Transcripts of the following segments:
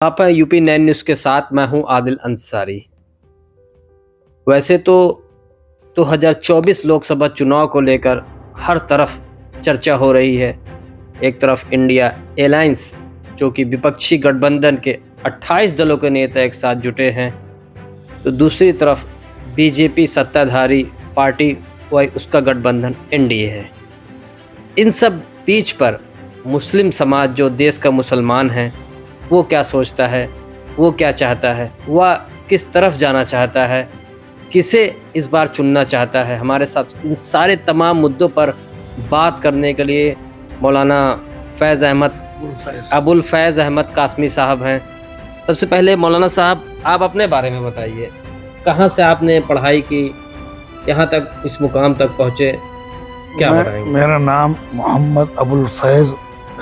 آپ ہیں UP 9 news کے ساتھ، میں ہوں عادل انصاری۔ ویسے تو 2024 لوک سبھا چناؤ کو لے کر ہر طرف چرچا ہو رہی ہے۔ ایک طرف انڈیا الائنس جو کہ وپکشی گٹھ بندھن کے 28 دلوں کے نیتا ایک ساتھ جٹے ہیں، تو دوسری طرف BJP ستہ دھاری پارٹی اس کا گٹھ بندھن NDA ہے۔ ان سب بیچ پر مسلم سماج جو دیس کا مسلمان ہے، وہ کیا سوچتا ہے، وہ کیا چاہتا ہے، وہ کس طرف جانا چاہتا ہے، کسے اس بار چننا چاہتا ہے۔ ہمارے ساتھ ان سارے تمام مدعوں پر بات کرنے کے لیے مولانا ابو الفیض احمد قاسمی صاحب ہیں۔ سب سے پہلے مولانا صاحب، آپ اپنے بارے میں بتائیے، کہاں سے آپ نے پڑھائی کی، یہاں تک اس مقام تک پہنچے، کیا بتائیں گے؟ میرا نام محمد ابو الفیض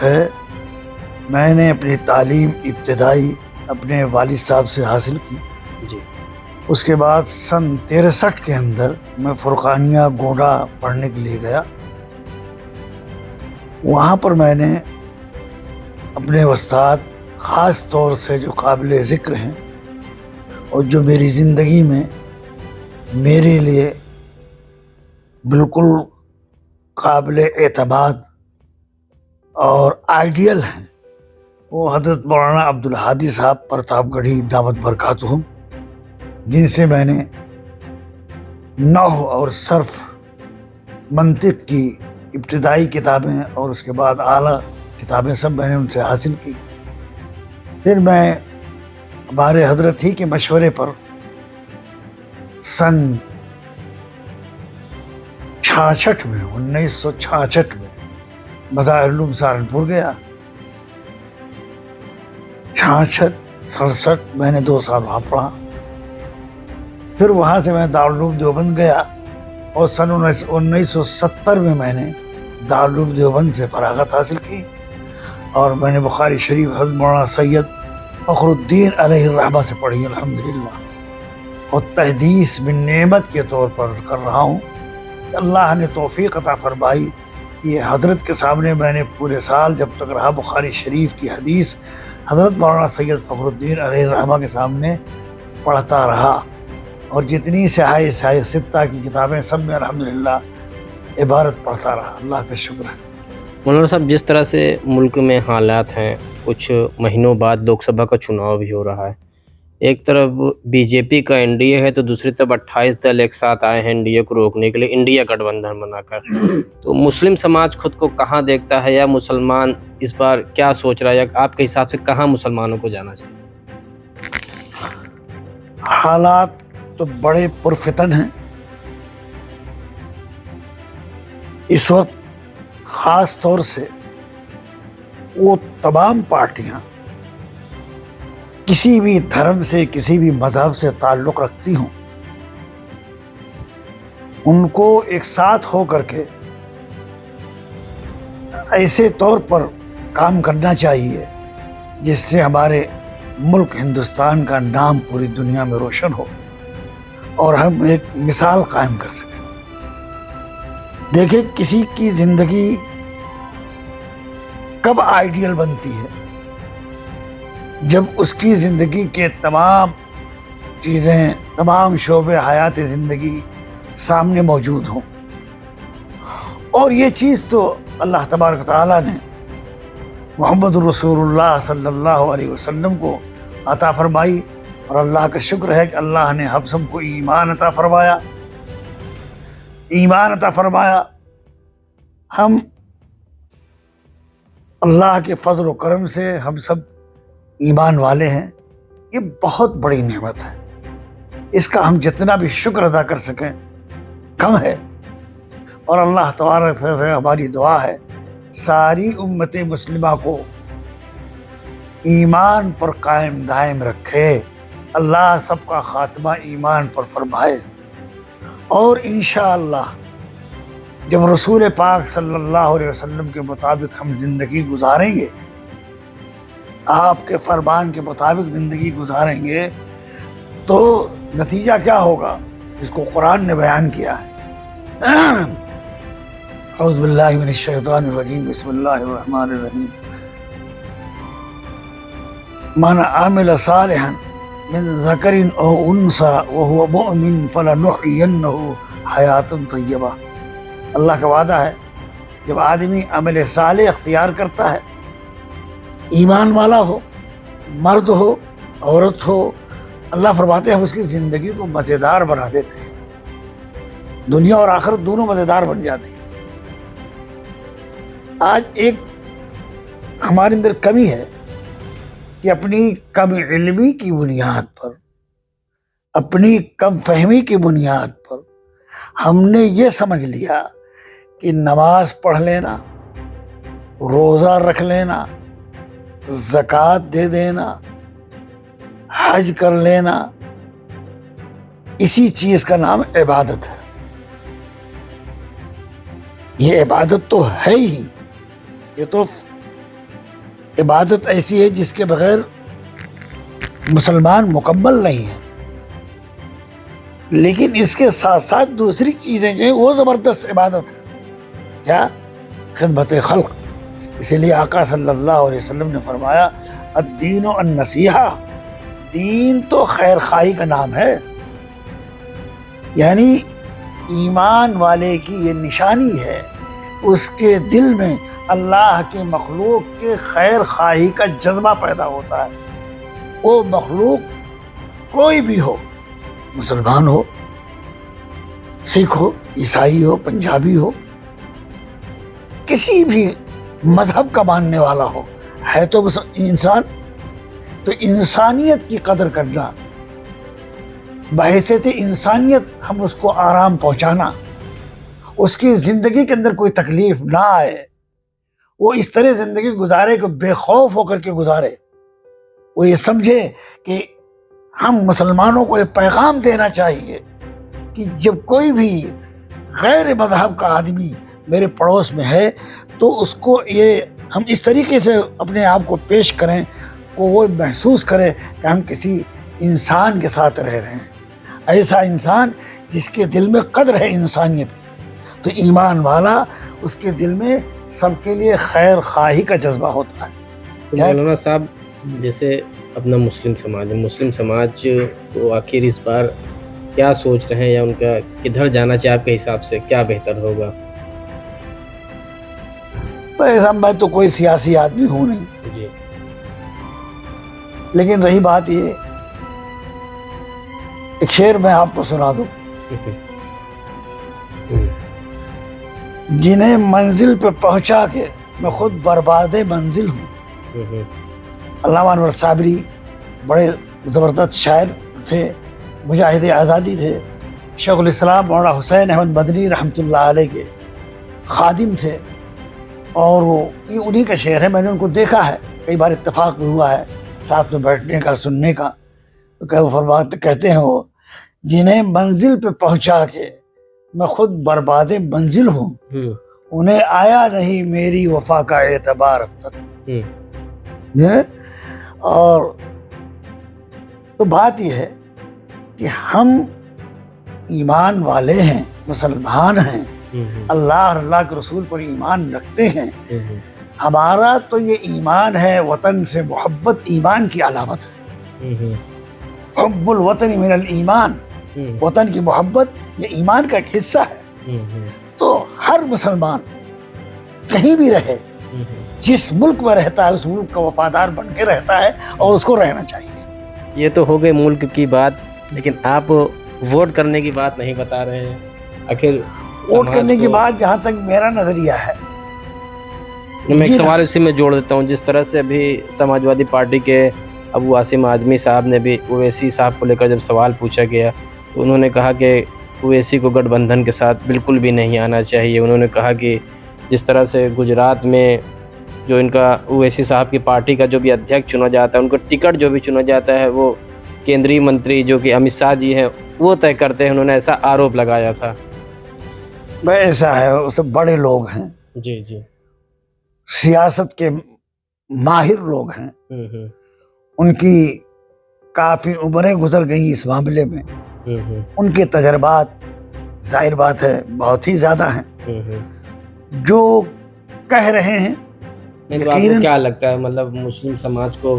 ہے۔ میں نے اپنی تعلیم ابتدائی اپنے والد صاحب سے حاصل کی۔ جی۔ اس کے بعد سن 63 کے اندر میں فرقانیہ گوڈا پڑھنے کے لیے گیا۔ وہاں پر میں نے اپنے استاد خاص طور سے جو قابل ذکر ہیں اور جو میری زندگی میں میرے لیے بالکل قابل اعتماد اور آئیڈیل ہیں، وہ حضرت مولانا عبدالہادی صاحب پرتاپ گڑھی دامت برکاتہم، جن سے میں نے نحو اور صرف منطق کی ابتدائی کتابیں اور اس کے بعد اعلیٰ کتابیں سب میں نے ان سے حاصل کی۔ پھر میں ہمارے حضرت ہی کے مشورے پر سن 1966 میں مظاہر العلوم سہارنپور گیا۔ 66-67 میں نے 2 سال وہاں پڑھا۔ پھر وہاں سے میں دارالعلوم دیوبند گیا اور سن 1970 میں نے دارالعلوم دیوبند سے فراغت حاصل کی، اور میں نے بخاری شریف حضرت مولانا سید فخر الدین علیہ الرحمہ سے پڑھی الحمدللہ، اور تحدیث بن نعمت کے طور پر کر رہا ہوں کہ اللہ نے توفیق عطا فرمائی کہ حضرت کے سامنے میں نے پورے سال جب تک رہا بخاری شریف کی حدیث حضرت مولانا سید فخر الدین علیہ الرحمہ کے سامنے پڑھتا رہا، اور جتنی سیاہ ستہ کی کتابیں سب میں الحمدللہ عبارت پڑھتا رہا۔ اللہ کا شکر ہے۔ مولانا صاحب، جس طرح سے ملک میں حالات ہیں، کچھ مہینوں بعد لوک سبھا کا چناؤ بھی ہو رہا ہے، ایک طرف BJP کا NDA ہے تو دوسری طرف 28 دل ایک ساتھ آئے ہیں NDA کو روکنے کے لیے، انڈیا گٹھ بندھن بنا کر۔ تو مسلم سماج خود کو کہاں دیکھتا ہے، یا مسلمان اس بار کیا سوچ رہا ہے، یا آپ کے حساب سے کہاں مسلمانوں کو جانا چاہیے؟ حالات تو بڑے پرفتن ہیں اس وقت، خاص طور سے وہ تمام پارٹیاں کسی بھی دھرم سے کسی بھی مذہب سے تعلق رکھتی ہوں، ان کو ایک ساتھ ہو کر کے ایسے طور پر کام کرنا چاہیے جس سے ہمارے ملک ہندوستان کا نام پوری دنیا میں روشن ہو اور ہم ایک مثال قائم کر سکیں۔ دیکھیں، کسی کی زندگی کب آئیڈیل بنتی ہے؟ جب اس کی زندگی کے تمام چیزیں، تمام شعبے حیات زندگی سامنے موجود ہوں، اور یہ چیز تو اللہ تبارک تعالیٰ نے محمد رسول اللہ صلی اللہ علیہ وسلم کو عطا فرمائی، اور اللہ کا شکر ہے کہ اللہ نے ہم سب کو ایمان عطا فرمایا۔ ہم اللہ کے فضل و کرم سے ہم سب ایمان والے ہیں، یہ بہت بڑی نعمت ہے، اس کا ہم جتنا بھی شکر ادا کر سکیں کم ہے، اور اللہ تبارک سے ہماری دعا ہے ساری امت مسلمہ کو ایمان پر قائم دائم رکھے، اللہ سب کا خاتمہ ایمان پر فرمائے، اور انشاءاللہ جب رسول پاک صلی اللہ علیہ وسلم کے مطابق ہم زندگی گزاریں گے، آپ کے فرمان کے مطابق زندگی گزاریں گے، تو نتیجہ کیا ہوگا جس کو قرآن نے بیان کیا ہے۔ اعوذ باللہ من الشیطان الرجیم، بسم اللہ الرحمن الرحیم۔ من عمل صالحا من ذکر او انثى وهو مؤمن فلنحيينه حیات طیبہ. اللہ کا وعدہ ہے جب آدمی عمل صالح اختیار کرتا ہے، ایمان والا ہو، مرد ہو، عورت ہو، اللہ فرماتے ہیں ہم اس کی زندگی کو مزیدار بنا دیتے ہیں، دنیا اور آخرت دونوں مزیدار بن جاتی ہیں. آج ایک ہمارے اندر کمی ہے کہ اپنی کم علمی کی بنیاد پر، اپنی کم فہمی کی بنیاد پر ہم نے یہ سمجھ لیا کہ نماز پڑھ لینا، روزہ رکھ لینا، زکوٰۃ دے دینا، حج کر لینا، اسی چیز کا نام عبادت ہے. یہ عبادت تو ہے ہی، یہ تو عبادت ایسی ہے جس کے بغیر مسلمان مکمل نہیں ہے. لیکن اس کے ساتھ ساتھ دوسری چیزیں جو ہیں وہ زبردست عبادت ہے. کیا؟ خدمت خلق. اسی لیے آقا صلی اللہ علیہ وسلم نے فرمایا الدین النصیحہ، دین تو خیر خواہی کا نام ہے. یعنی ایمان والے کی یہ نشانی ہے، اس کے دل میں اللہ کے مخلوق کے خیر خواہی کا جذبہ پیدا ہوتا ہے. وہ مخلوق کوئی بھی ہو، مسلمان ہو، سکھ ہو، عیسائی ہو، پنجابی ہو، کسی بھی مذہب کا ماننے والا ہو، ہے تو بس انسان. تو انسانیت کی قدر کرنا، بحیثیت انسانیت ہم اس کو آرام پہنچانا، اس کی زندگی کے اندر کوئی تکلیف نہ آئے، وہ اس طرح زندگی گزارے کہ بے خوف ہو کر کے گزارے. وہ یہ سمجھے کہ ہم مسلمانوں کو یہ پیغام دینا چاہیے کہ جب کوئی بھی غیر مذہب کا آدمی میرے پڑوس میں ہے تو اس کو یہ ہم اس طریقے سے اپنے آپ کو پیش کریں کہ وہ محسوس کرے کہ ہم کسی انسان کے ساتھ رہ رہے ہیں، ایسا انسان جس کے دل میں قدر ہے انسانیت کی. تو ایمان والا، اس کے دل میں سب کے لیے خیر خواہی کا جذبہ ہوتا ہے. مولانا صاحب، جیسے اپنا مسلم سماج کو آخر اس بار کیا سوچ رہے ہیں، یا ان کا کدھر جانا چاہے آپ کے حساب سے کیا بہتر ہوگا؟ ایسا میں تو کوئی سیاسی آدمی ہوں نہیں جی، لیکن رہی بات یہ، ایک شعر میں آپ کو سنا دوں. جنہیں منزل پہ پہنچا کے میں خود برباد منزل ہوں. علامہ انور صابری بڑے زبردست شاعر تھے، مجاہد آزادی تھے. شیخ الاسلام مولانا حسین احمد مدنی رحمۃ اللہ علیہ کے خادم تھے، اور یہ انہی کا شعر ہے. میں نے ان کو دیکھا ہے، کئی بار اتفاق بھی ہوا ہے ساتھ میں بیٹھنے کا، سننے کا. کہتے ہیں وہ، جنہیں منزل پہ پہنچا کے میں خود برباد منزل ہوں، انہیں آیا نہیں میری وفا کا اعتبار اب تک. اور تو بات یہ ہے کہ ہم ایمان والے ہیں، مسلمان ہیں، اللہ اور اللہ کے رسول پر ایمان رکھتے ہیں. ہمارا تو یہ ایمان ہے، وطن سے محبت ایمان کی علامت ہے. حب الوطن من الایمان، وطن کی محبت یہ ایمان کا ایک حصہ ہے. تو ہر مسلمان کہیں بھی رہے، جس ملک میں رہتا ہے اس ملک کا وفادار بن کے رہتا ہے، اور اس کو رہنا چاہیے. یہ تو ہو گئی ملک کی بات، لیکن آپ ووٹ کرنے کی بات نہیں بتا رہے ہیں. آخر ووٹ کرنے کی بات جہاں تک میرا نظریہ ہے، میں ایک سوال اسی میں جوڑ دیتا ہوں. جس طرح سے ابھی سماجوادی پارٹی کے ابو عاصم اعظمی صاحب نے بھی اویسی صاحب کو لے کر جب سوال پوچھا گیا تو انہوں نے کہا کہ اویسی کو گٹھ بندھن کے ساتھ بالکل بھی نہیں آنا چاہیے. انہوں نے کہا کہ جس طرح سے گجرات میں جو ان کا اویسی صاحب کی پارٹی کا جو بھی ادھیکش چنا جاتا ہے، ان کو ٹکٹ جو بھی چنا جاتا ہے وہ کیندری منتری جو کہ امت شاہ جی ہیں وہ طے کرتے ہیں. انہوں نے ایسا آروپ لگایا تھا. ایسا ہے، وہ سب بڑے لوگ ہیں، جی جی، سیاست کے ماہر لوگ ہیں، ان کی کافی عمریں گزر گئی اس معاملے میں، ان کے تجربات ظاہر بات ہے بہت ہی زیادہ ہیں. جو کہہ رہے ہیں، آپ کو کیا لگتا ہے، مطلب مسلم سماج کو